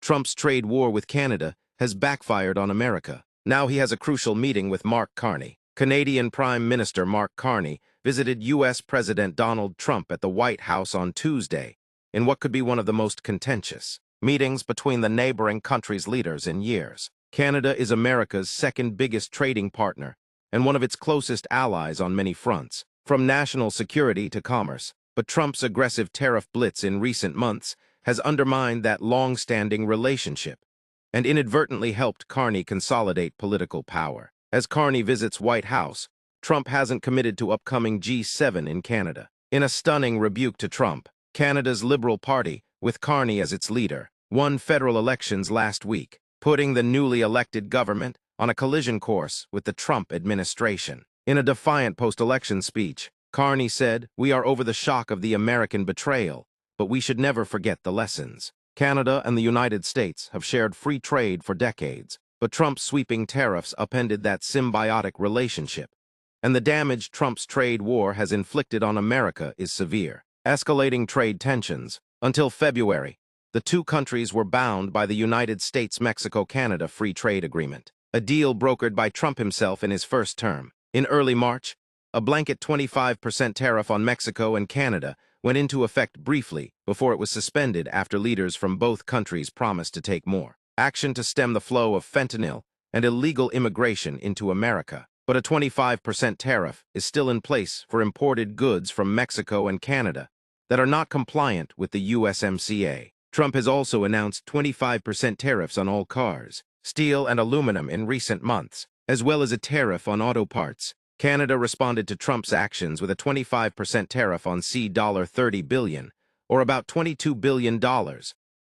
Trump's trade war with Canada has backfired on America. Now he has a crucial meeting with Mark Carney. Canadian Prime Minister Mark Carney visited U.S. President Donald Trump at the White House on Tuesday in what could be one of the most contentious meetings between the neighboring countries' leaders in years. Canada is America's second biggest trading partner and one of its closest allies on many fronts, from national security to commerce. But Trump's aggressive tariff blitz in recent months has undermined that long-standing relationship and inadvertently helped Carney consolidate political power. As Carney visits White House, Trump hasn't committed to upcoming G7 in Canada. In a stunning rebuke to Trump, Canada's Liberal Party, with Carney as its leader, won federal elections last week, putting the newly elected government on a collision course with the Trump administration. In a defiant post-election speech, Carney said, "We are over the shock of the American betrayal, but we should never forget the lessons. Canada and the United States have shared free trade for decades, but Trump's sweeping tariffs upended that symbiotic relationship, and the damage Trump's trade war has inflicted on America is severe." Escalating trade tensions. Until February, the two countries were bound by the United States-Mexico-Canada Free Trade Agreement, a deal brokered by Trump himself in his first term. In early March, a blanket 25% tariff on Mexico and Canada went into effect briefly before it was suspended after leaders from both countries promised to take more action to stem the flow of fentanyl and illegal immigration into America. But a 25% tariff is still in place for imported goods from Mexico and Canada that are not compliant with the USMCA. Trump has also announced 25% tariffs on all cars, steel, and aluminum in recent months, as well as a tariff on auto parts. Canada responded to Trump's actions with a 25% tariff on $30 billion, or about $22 billion,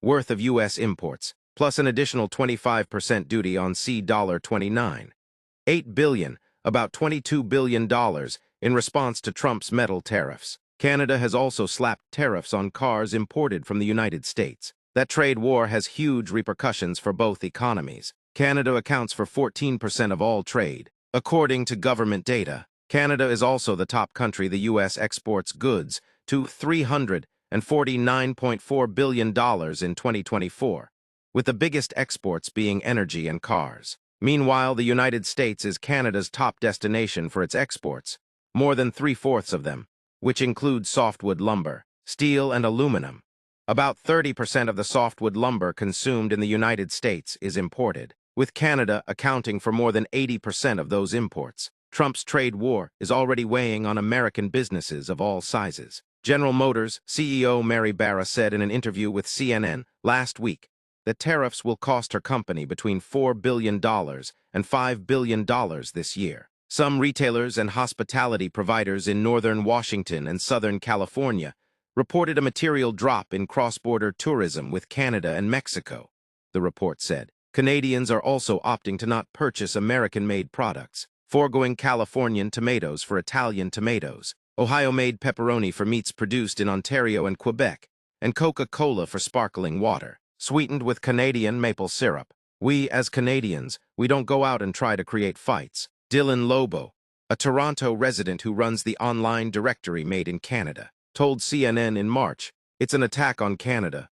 worth of U.S. imports, plus an additional 25% duty on $29.8 billion, about $22 billion, in response to Trump's metal tariffs. Canada has also slapped tariffs on cars imported from the United States. That trade war has huge repercussions for both economies. Canada accounts for 14% of all trade. According to government data, Canada is also the top country the U.S. exports goods to, $349.4 billion in 2024, with the biggest exports being energy and cars. Meanwhile, the United States is Canada's top destination for its exports, more than 3/4 of them, which include softwood lumber, steel, and aluminum. About 30% of the softwood lumber consumed in the United States is imported, with Canada accounting for more than 80% of those imports. Trump's trade war is already weighing on American businesses of all sizes. General Motors CEO Mary Barra said in an interview with CNN last week that tariffs will cost her company between $4 billion and $5 billion this year. Some retailers and hospitality providers in northern Washington and southern California reported a material drop in cross-border tourism with Canada and Mexico, the report said. Canadians are also opting to not purchase American-made products, foregoing Californian tomatoes for Italian tomatoes, Ohio-made pepperoni for meats produced in Ontario and Quebec, and Coca-Cola for sparkling water, sweetened with Canadian maple syrup. "We, as Canadians, we don't go out and try to create fights." Dylan Lobo, a Toronto resident who runs the online directory Made in Canada, told CNN in March, "It's an attack on Canada.